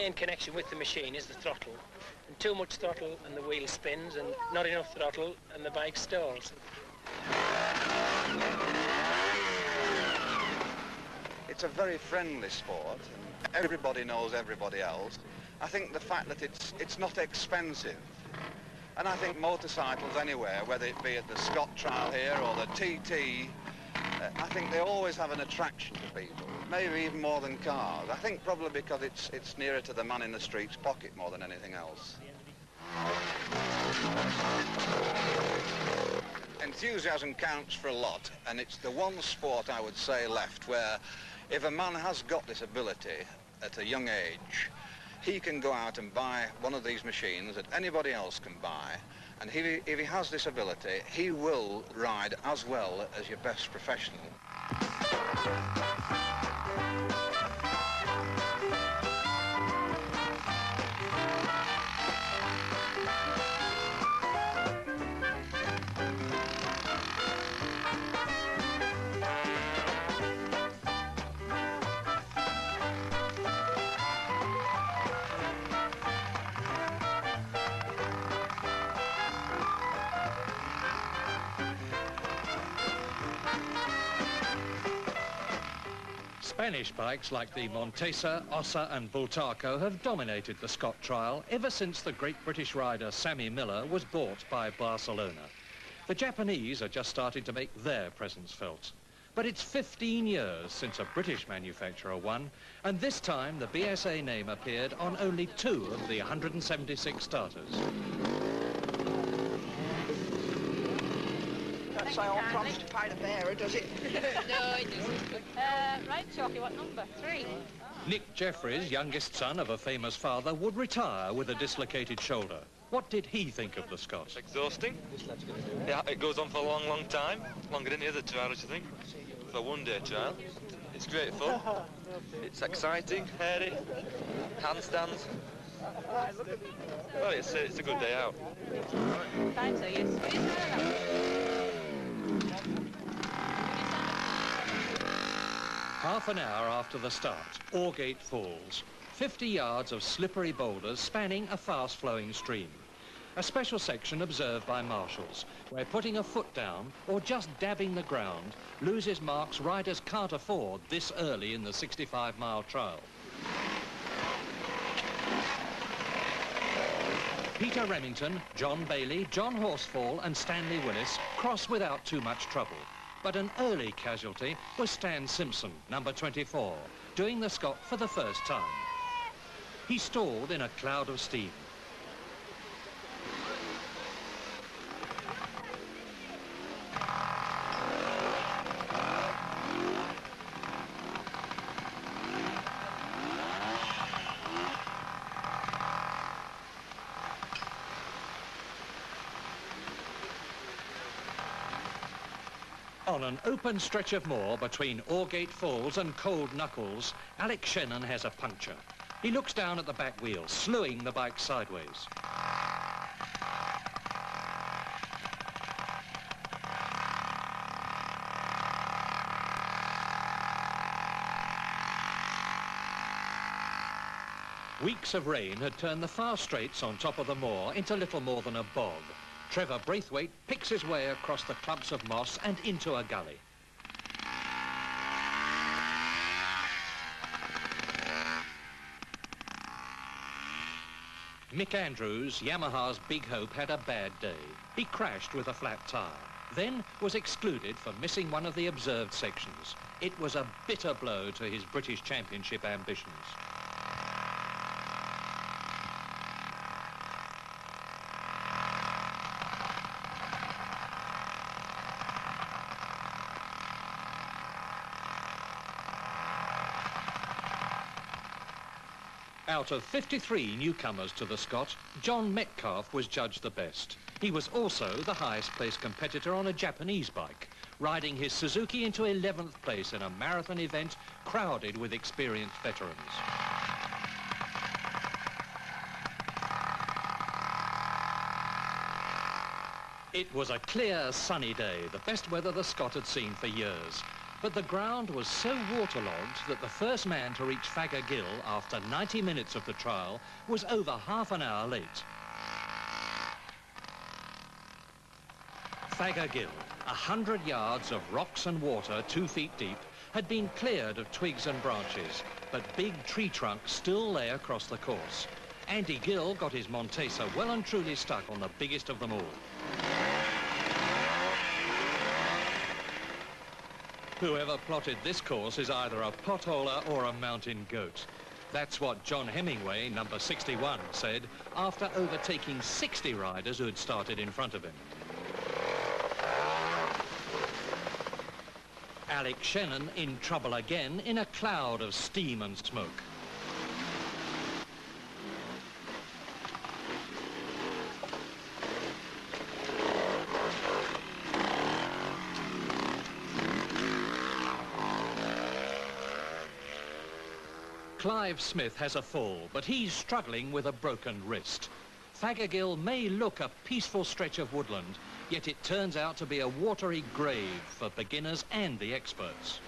main connection with the machine is the throttle. And too much throttle and the wheel spins, and not enough throttle and the bike stalls. It's a very friendly sport, and everybody knows everybody else. I think the fact that it's not expensive, and I think motorcycles anywhere, whether it be at the Scott trial here or the TT, I think they always have an attraction to people, maybe even more than cars. I think probably because it's nearer to the man in the street's pocket more than anything else. Enthusiasm counts for a lot, and it's the one sport I would say left where if a man has got this ability at a young age, he can go out and buy one of these machines that anybody else can buy, and if he has this ability, he will ride as well as your best professional. Spanish bikes like the Montesa, Ossa and Bultaco have dominated the Scott trial ever since the great British rider Sammy Miller was bought by Barcelona. The Japanese are just starting to make their presence felt. But it's 15 years since a British manufacturer won, and this time the BSA name appeared on only 2 of the 176 starters. Don't say I'll promise to pay the bearer, does it? No, it doesn't. Right, Chalky, what number? 3. Nick Jeffries, youngest son of a famous father, would retire with a dislocated shoulder. What did he think of the Scott? Exhausting. Yeah, it goes on for a long, long time. Longer than the other trials, I think. For a one-day trial. It's great fun. It's exciting, hairy, handstands. Well, it's a good day out. Time so, yes. Half an hour after the start, Orgate Falls. 50 yards of slippery boulders spanning a fast-flowing stream. A special section observed by marshals, where putting a foot down or just dabbing the ground loses marks riders can't afford this early in the 65-mile trial. Peter Remington, John Bailey, John Horsfall and Stanley Willis cross without too much trouble. But an early casualty was Stan Simpson, number 24, doing the Scott for the first time. He stalled in a cloud of steam. On an open stretch of moor between Orgate Falls and Cold Knuckles, Alex Shannon has a puncture. He looks down at the back wheel, slewing the bike sideways. Weeks of rain had turned the far straights on top of the moor into little more than a bog. Trevor Braithwaite picks his way across the clumps of moss and into a gully. Mick Andrews, Yamaha's big hope, had a bad day. He crashed with a flat tyre, then was excluded for missing one of the observed sections. It was a bitter blow to his British Championship ambitions. Out of 53 newcomers to the Scott, John Metcalf was judged the best. He was also the highest placed competitor on a Japanese bike, riding his Suzuki into 11th place in a marathon event crowded with experienced veterans. It was a clear, sunny day, the best weather the Scott had seen for years. But the ground was so waterlogged that the first man to reach Fagger Gill after 90 minutes of the trial was over half an hour late. Fagger Gill, 100 yards of rocks and water 2 feet deep, had been cleared of twigs and branches, but big tree trunks still lay across the course. Andy Gill got his Montesa well and truly stuck on the biggest of them all. Whoever plotted this course is either a potholer or a mountain goat. That's what John Hemingway, number 61, said after overtaking 60 riders who had started in front of him. Alex Shannon in trouble again in a cloud of steam and smoke. Clive Smith has a fall, but he's struggling with a broken wrist. Fagger Gill may look a peaceful stretch of woodland, yet it turns out to be a watery grave for beginners and the experts.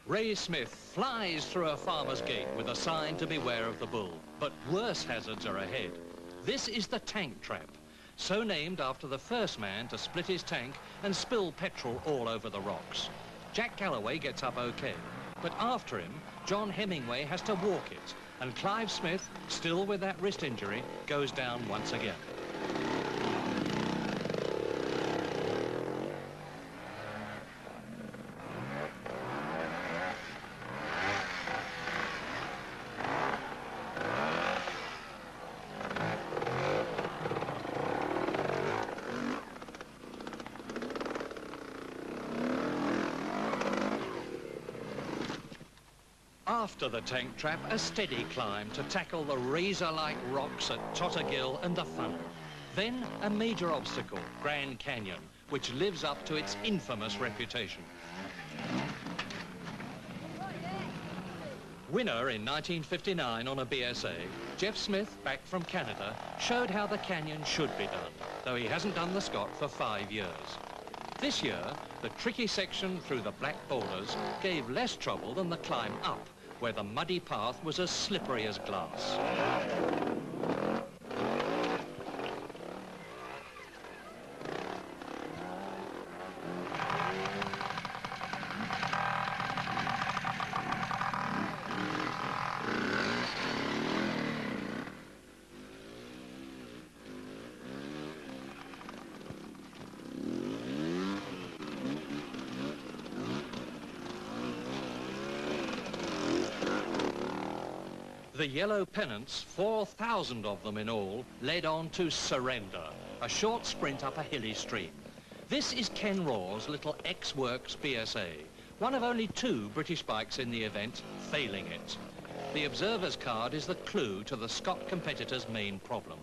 Ray Smith flies through a farmer's gate with a sign to beware of the bull, but worse hazards are ahead. This is the tank trap, so named after the first man to split his tank and spill petrol all over the rocks. Jack Galloway gets up okay, but after him, John Hemingway has to walk it, and Clive Smith, still with that wrist injury, goes down once again. After the tank trap, a steady climb to tackle the razor-like rocks at Tottergill and the funnel. Then a major obstacle, Grand Canyon, which lives up to its infamous reputation. Winner in 1959 on a BSA, Jeff Smith, back from Canada, showed how the canyon should be done, though he hasn't done the Scott for 5 years. This year, the tricky section through the black boulders gave less trouble than the climb up, where the muddy path was as slippery as glass. The Yellow Pennants, 4,000 of them in all, led on to Surrender, a short sprint up a hilly stream. This is Ken Raw's little ex-works BSA, one of only 2 British bikes in the event failing it. The observer's card is the clue to the Scot competitor's main problem.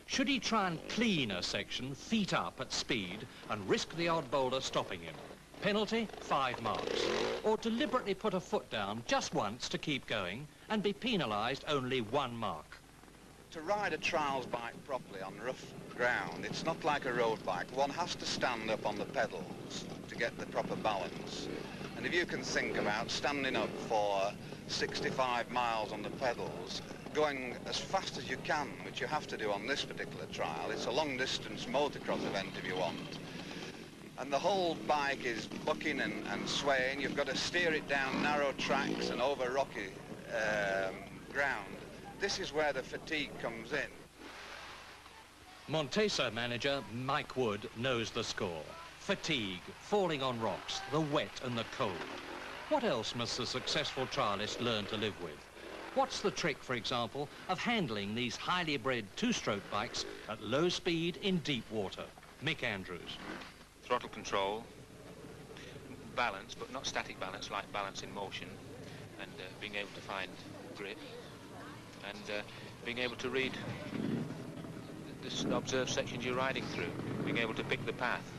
Should he try and clean a section feet up at speed and risk the odd boulder stopping him? Penalty, 5 marks. Or deliberately put a foot down just once to keep going and be penalised only 1 mark. To ride a trials bike properly on rough ground, it's not like a road bike. One has to stand up on the pedals to get the proper balance. And if you can think about standing up for 65 miles on the pedals, going as fast as you can, which you have to do on this particular trial. It's a long-distance motocross event if you want. And the whole bike is bucking and swaying. You've got to steer it down narrow tracks and over rocky ground. This is where the fatigue comes in. Montesa manager Mike Wood knows the score. Fatigue, falling on rocks, the wet and the cold. What else must the successful trialist learn to live with? What's the trick, for example, of handling these highly bred 2-stroke bikes at low speed in deep water? Mick Andrews. Throttle control, balance, but not static balance, like balance in motion, and being able to find grip, and being able to read the observed sections you're riding through, being able to pick the path.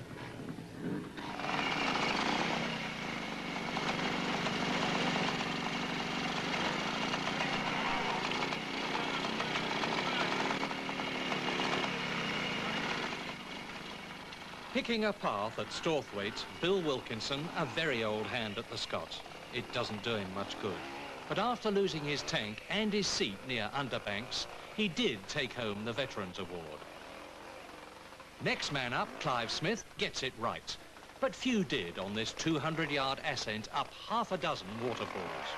Picking a path at Storthwaite, Bill Wilkinson, a very old hand at the Scot. It doesn't do him much good. But after losing his tank and his seat near Underbanks, he did take home the Veterans Award. Next man up, Clive Smith, gets it right. But few did on this 200-yard ascent up half a dozen waterfalls.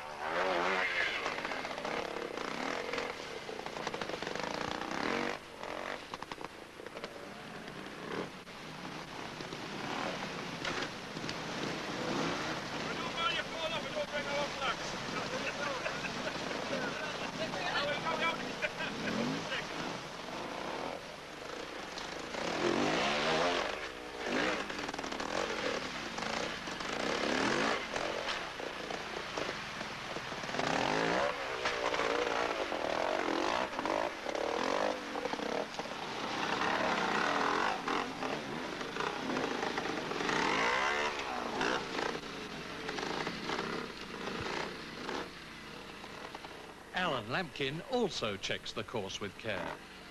Alan Lampkin also checks the course with care.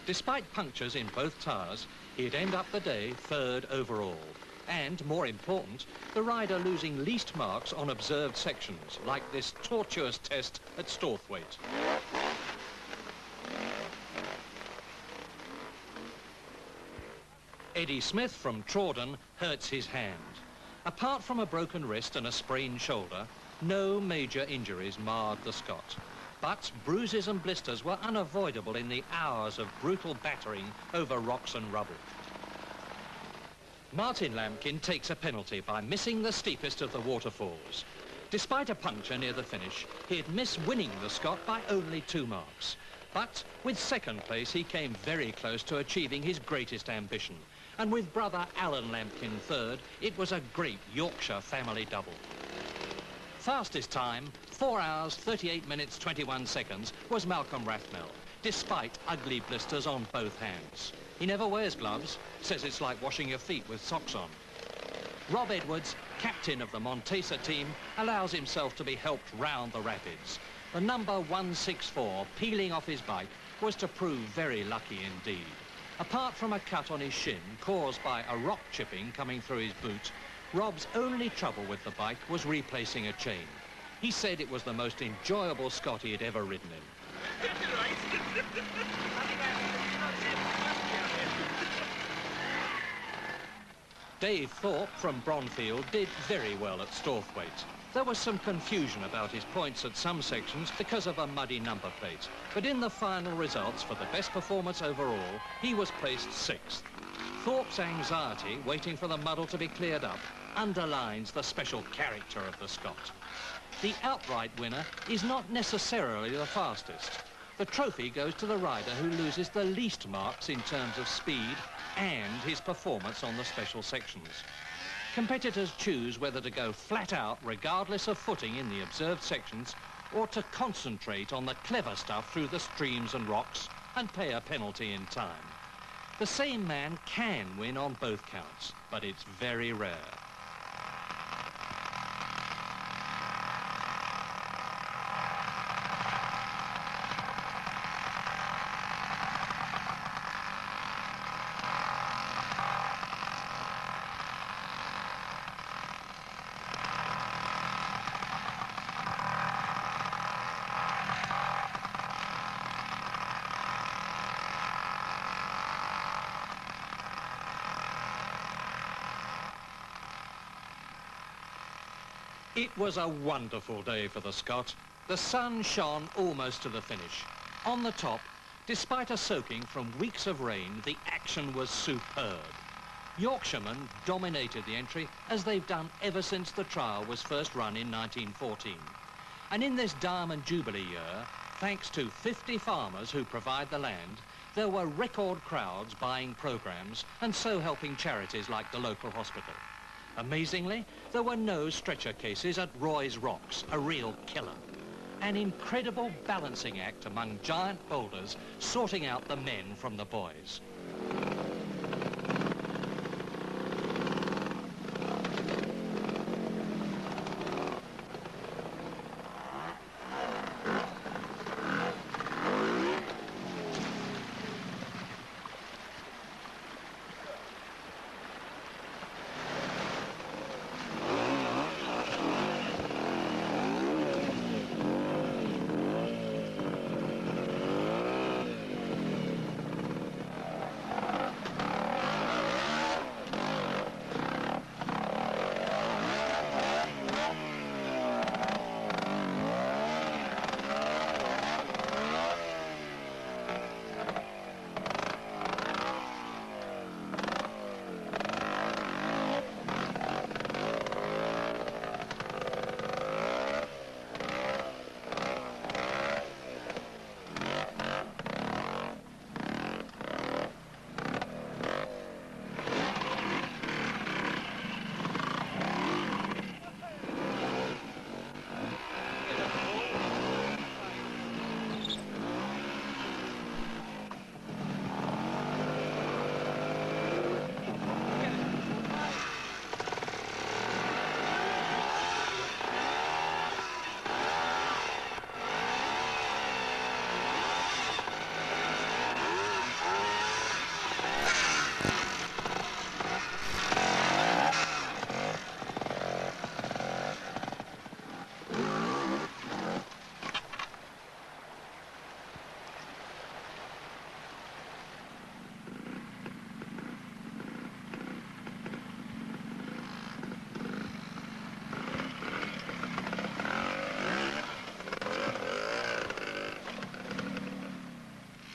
Despite punctures in both tyres, he'd end up the day 3rd overall. And, more important, the rider losing least marks on observed sections, like this tortuous test at Storthwaite. Eddie Smith from Trawden hurts his hand. Apart from a broken wrist and a sprained shoulder, no major injuries marred the Scot. But bruises and blisters were unavoidable in the hours of brutal battering over rocks and rubble. Martin Lampkin takes a penalty by missing the steepest of the waterfalls. Despite a puncture near the finish, he'd miss winning the Scot by only 2 marks. But with 2nd place, he came very close to achieving his greatest ambition. And with brother Alan Lampkin 3rd, it was a great Yorkshire family double. Fastest time, 4 hours, 38 minutes, 21 seconds, was Malcolm Rathmell, despite ugly blisters on both hands. He never wears gloves, says it's like washing your feet with socks on. Rob Edwards, captain of the Montesa team, allows himself to be helped round the rapids. The number 164 peeling off his bike was to prove very lucky indeed. Apart from a cut on his shin caused by a rock chipping coming through his boot, Rob's only trouble with the bike was replacing a chain. He said it was the most enjoyable Scot he had ever ridden in. Dave Thorpe from Bronfield did very well at Storthwaite. There was some confusion about his points at some sections because of a muddy number plate. But in the final results for the best performance overall, he was placed 6th. Thorpe's anxiety, waiting for the muddle to be cleared up, underlines the special character of the Scot. The outright winner is not necessarily the fastest. The trophy goes to the rider who loses the least marks in terms of speed and his performance on the special sections. Competitors choose whether to go flat out regardless of footing in the observed sections or to concentrate on the clever stuff through the streams and rocks and pay a penalty in time. The same man can win on both counts, but it's very rare. It was a wonderful day for the Scot. The sun shone almost to the finish. On the top, despite a soaking from weeks of rain, the action was superb. Yorkshiremen dominated the entry as they've done ever since the trial was first run in 1914. And in this Diamond Jubilee year, thanks to 50 farmers who provide the land, there were record crowds buying programmes and so helping charities like the local hospital. Amazingly, there were no stretcher cases at Roy's Rocks, a real killer. An incredible balancing act among giant boulders, sorting out the men from the boys.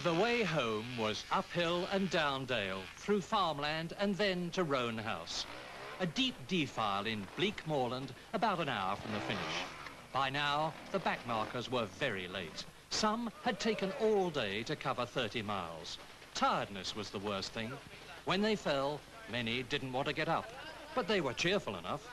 The way home was uphill and down dale, through farmland and then to Roan House. A deep defile in bleak moorland, about an hour from the finish. By now, the backmarkers were very late. Some had taken all day to cover 30 miles. Tiredness was the worst thing. When they fell, many didn't want to get up, but they were cheerful enough.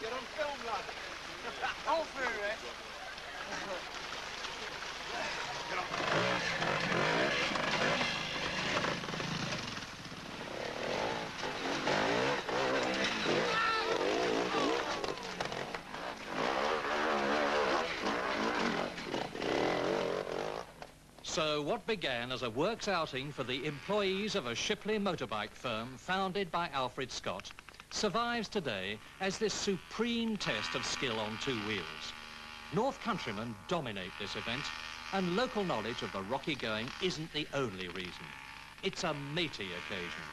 You're on film, lad. All through it. So what began as a works outing for the employees of a Shipley motorbike firm founded by Alfred Scott survives today as this supreme test of skill on two wheels. North Countrymen dominate this event, and local knowledge of the rocky going isn't the only reason. It's a matey occasion.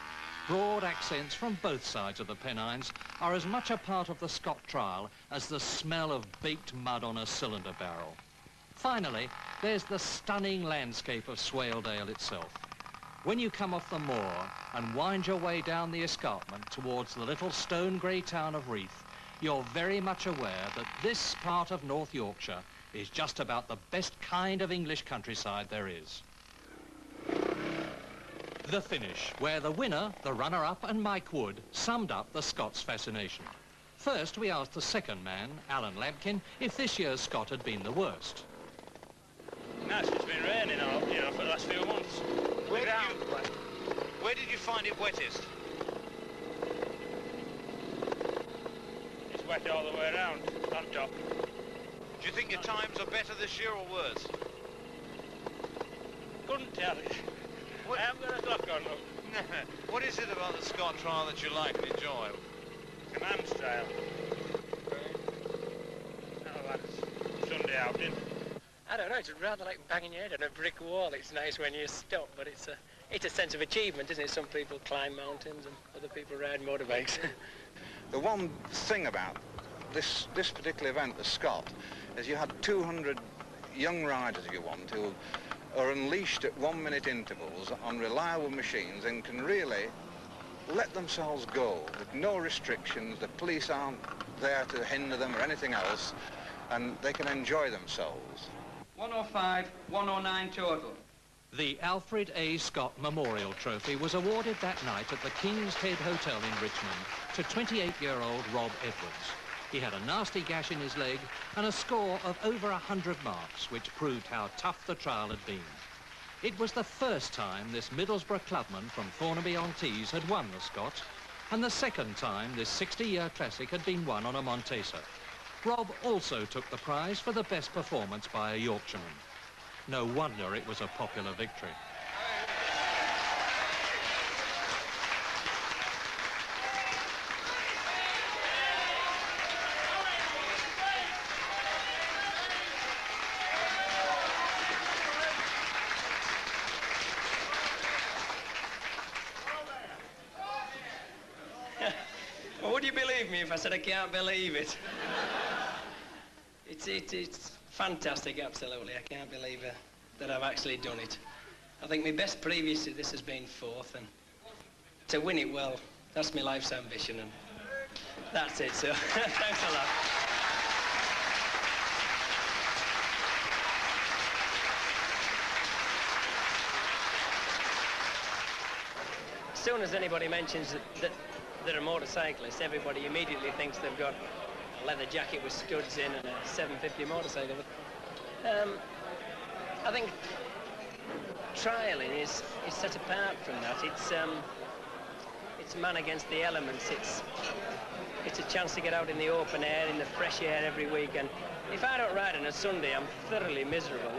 Broad accents from both sides of the Pennines are as much a part of the Scott trial as the smell of baked mud on a cylinder barrel. Finally, there's the stunning landscape of Swaledale itself. When you come off the moor and wind your way down the escarpment towards the little stone grey town of Reeth, you're very much aware that this part of North Yorkshire is just about the best kind of English countryside there is. The finish, where the winner, the runner-up and Mike Wood summed up the Scots' fascination. First, we asked the second man, Alan Lampkin, if this year's Scot had been the worst. No, it's been raining all, for the last few months. Where did you find it wettest? It's wet all the way around, on top. Do you think your times are better this year or worse? Couldn't tell you. I haven't got a clock on, look. What is it about the Scott trial that you like and enjoy? It's a man's trial. Oh, that's Sunday outing. I don't know, it's rather like banging your head on a brick wall. It's nice when you stop, but it's a sense of achievement, isn't it? Some people climb mountains and other people ride motorbikes. The one thing about this particular event, the Scott, is you had 200 young riders, if you want, who are unleashed at 1-minute intervals on reliable machines and can really let themselves go with no restrictions. The police aren't there to hinder them or anything else, and they can enjoy themselves. 105, 109 total. The Alfred A. Scott Memorial Trophy was awarded that night at the King's Head Hotel in Richmond to 28-year-old Rob Edwards. He had a nasty gash in his leg and a score of over 100 marks, which proved how tough the trial had been. It was the first time this Middlesbrough clubman from Thornaby-on-Tees had won the Scott, and the second time this 60-year classic had been won on a Montesa. Rob also took the prize for the best performance by a Yorkshireman. No wonder it was a popular victory. Well, would you believe me if I said I can't believe it? It's fantastic, absolutely. I can't believe that I've actually done it. I think my best previous to this has been 4th, and to win it, well, that's my life's ambition, and that's it, so thanks a lot. As soon as anybody mentions that they're a motorcyclist, everybody immediately thinks they've got a leather jacket with studs in and a 750 motorcycle. I think trialing is set apart from that. It's man against the elements. It's a chance to get out in the open air, in the fresh air every week. And if I don't ride on a Sunday, I'm thoroughly miserable,